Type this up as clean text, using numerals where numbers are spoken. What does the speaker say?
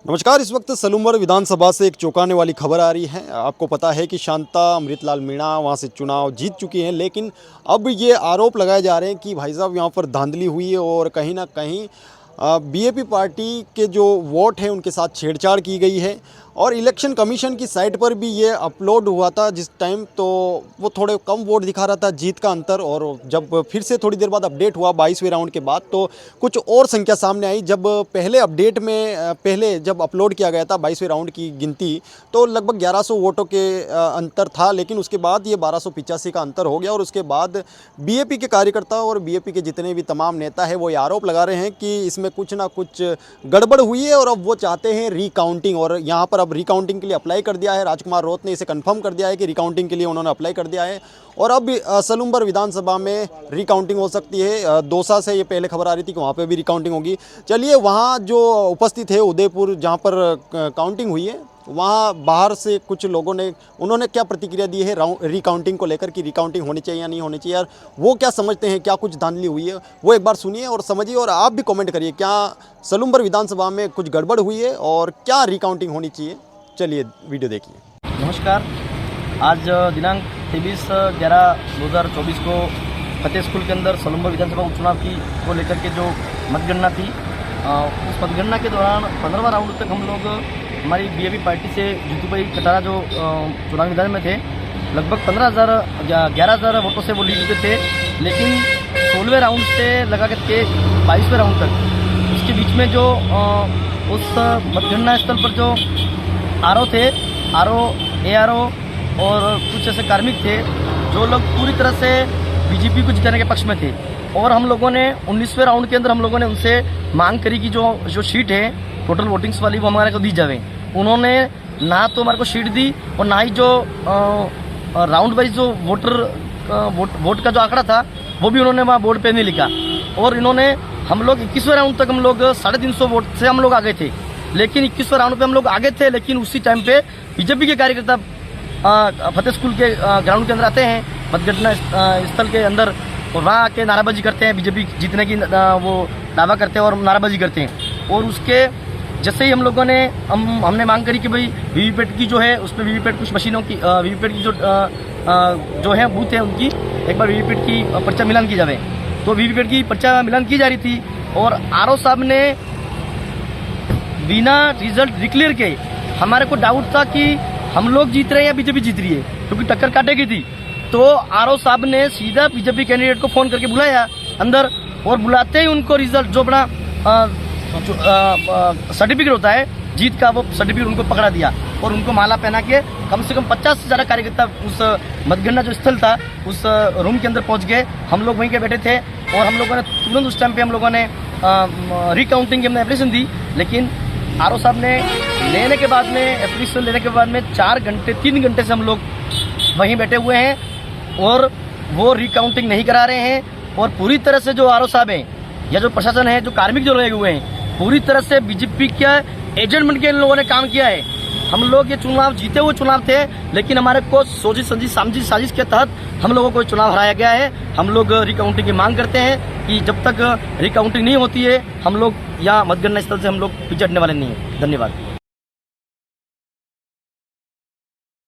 नमस्कार। इस वक्त सलूमर विधानसभा से एक चौंकाने वाली खबर आ रही है। आपको पता है कि शांता अमृतलाल मीणा वहां से चुनाव जीत चुकी हैं, लेकिन अब ये आरोप लगाए जा रहे हैं कि भाई साहब यहाँ पर धांधली हुई है और कहीं ना कहीं बीएपी पार्टी के जो वोट हैं उनके साथ छेड़छाड़ की गई है। और इलेक्शन कमीशन की साइट पर भी ये अपलोड हुआ था जिस टाइम, तो वो थोड़े कम वोट दिखा रहा था जीत का अंतर। और जब फिर से थोड़ी देर बाद अपडेट हुआ 22वें राउंड के बाद, तो कुछ और संख्या सामने आई। जब पहले अपडेट में पहले जब अपलोड किया गया था 22वें राउंड की गिनती, तो लगभग 1100 वोटों के अंतर था, लेकिन उसके बाद ये 1285 का अंतर हो गया। और उसके बाद बीएपी के कार्यकर्ता और बीएपी के जितने भी तमाम नेता हैं वो ये आरोप लगा रहे हैं कि इसमें कुछ ना कुछ गड़बड़ हुई है और अब वो चाहते हैं रिकाउंटिंग। और यहाँ पर अब रिकाउंटिंग के लिए अप्लाई कर दिया है। राजकुमार रोत ने इसे कंफर्म कर दिया है कि रिकाउंटिंग के लिए उन्होंने अप्लाई कर दिया है और अब सलूमर विधानसभा में रिकाउंटिंग हो सकती है। दौसा से ये पहले खबर आ रही थी कि वहाँ पे भी रिकाउंटिंग होगी। चलिए, वहाँ जो उपस्थित है उदयपुर जहाँ पर काउंटिंग हुई है, वहाँ बाहर से कुछ लोगों ने उन्होंने क्या प्रतिक्रिया दी है रिकाउंटिंग को लेकर कि रिकाउंटिंग होनी चाहिए या नहीं होनी चाहिए, और वो क्या समझते हैं, क्या कुछ धांधली हुई है, वो एक बार सुनिए और समझिए। और आप भी कमेंट करिए, क्या सलूमर विधानसभा में कुछ गड़बड़ हुई है और क्या रिकाउंटिंग होनी चाहिए। चलिए वीडियो देखिए। नमस्कार। आज दिनांक 23/11/2024 को फतेह स्कूल के अंदर सलूमर विधानसभा उपचुनाव को लेकर के जो मतगणना थी, उस मतगणना के दौरान 15वां राउंड तक हम लोग हमारी बीएपी पार्टी से जीतूभाई कटारा जो चुनावी मैदान में थे, लगभग 11,000 वोटों से वो लीड पे थे। लेकिन 16वें राउंड से लगा के 22वें राउंड तक उसके बीच में जो उस मतगणना स्थल पर जो आरओ थे, एआरओ और कुछ ऐसे कार्मिक थे जो लोग पूरी तरह से बीजेपी को जिताने के पक्ष में थे। और हम लोगों ने 19वें राउंड के अंदर हम लोगों ने उनसे मांग करी कि जो शीट है टोटल वोटिंग्स वाली वो हमारे को दी जाए। उन्होंने ना तो हमारे को शीट दी और ना ही जो राउंड वाइज जो वोट का जो आंकड़ा था वो भी उन्होंने वहाँ बोर्ड पे नहीं लिखा। और इन्होंने हम लोग 21वें राउंड तक हम लोग 350 वोट से हम लोग आगे थे, लेकिन 21वें राउंड पे हम लोग आगे थे। लेकिन उसी टाइम पे बीजेपी के कार्यकर्ता फतेह स्कूल के ग्राउंड के अंदर आते हैं, मतगणना स्थल के अंदर, और वहाँ आके नाराबाजी करते हैं, बीजेपी जीतने की वो दावा करते हैं और नाराबाजी करते हैं। और उसके जैसे ही हम लोगों ने हमने मांग करी कि भाई वीवीपैट की जो है उसमें वीवीपैट कुछ मशीनों की वीवीपैट की जो है बूथ है उनकी एक बार वीवीपैट की पर्चा मिलान की जाए, तो वीवीपैट की पर्चा मिलान की जा रही थी। और आरओ साहब ने बिना रिजल्ट डिक्लेयर के, हमारे को डाउट था कि हम लोग जीत रहे हैं या बीजेपी जीत रही है, क्योंकि टक्कर काटेगी थी। तो आरओ साहब ने सीधा बीजेपी कैंडिडेट को फोन करके बुलाया अंदर, और बुलाते ही उनको रिजल्ट जो अपना सर्टिफिकेट होता है जीत का, वो सर्टिफिकेट उनको पकड़ा दिया और उनको माला पहना के कम से कम 50 से ज़्यादा कार्यकर्ता उस मतगणना जो स्थल था उस रूम के अंदर पहुंच गए। हम लोग वहीं के बैठे थे और हम लोगों ने तुरंत उस टाइम पे हम लोगों ने रिकाउंटिंग की हमने एप्लीकेशन दी। लेकिन आरओ साहब ने लेने के बाद में एप्लीकेशन लेने के बाद में 3 घंटे से हम लोग वहीं बैठे हुए हैं और वो रिकाउंटिंग नहीं करा रहे हैं। और पूरी तरह से जो आरओ साहब हैं या जो प्रशासन है, जो कार्मिक जो लगे हुए हैं, पूरी तरह से बीजेपी के एजेंट बन के इन लोगों ने काम किया है। हम लोग ये चुनाव जीते हुए चुनाव थे, लेकिन हमारे को सोची समझी साजिश के तहत हम लोगों को चुनाव हराया गया है। हम लोग रिकाउंटिंग की मांग करते हैं कि जब तक रिकाउंटिंग नहीं होती है हम लोग यहाँ मतगणना स्थल से हम लोग पिछड़ने वाले नहीं हैं। धन्यवाद।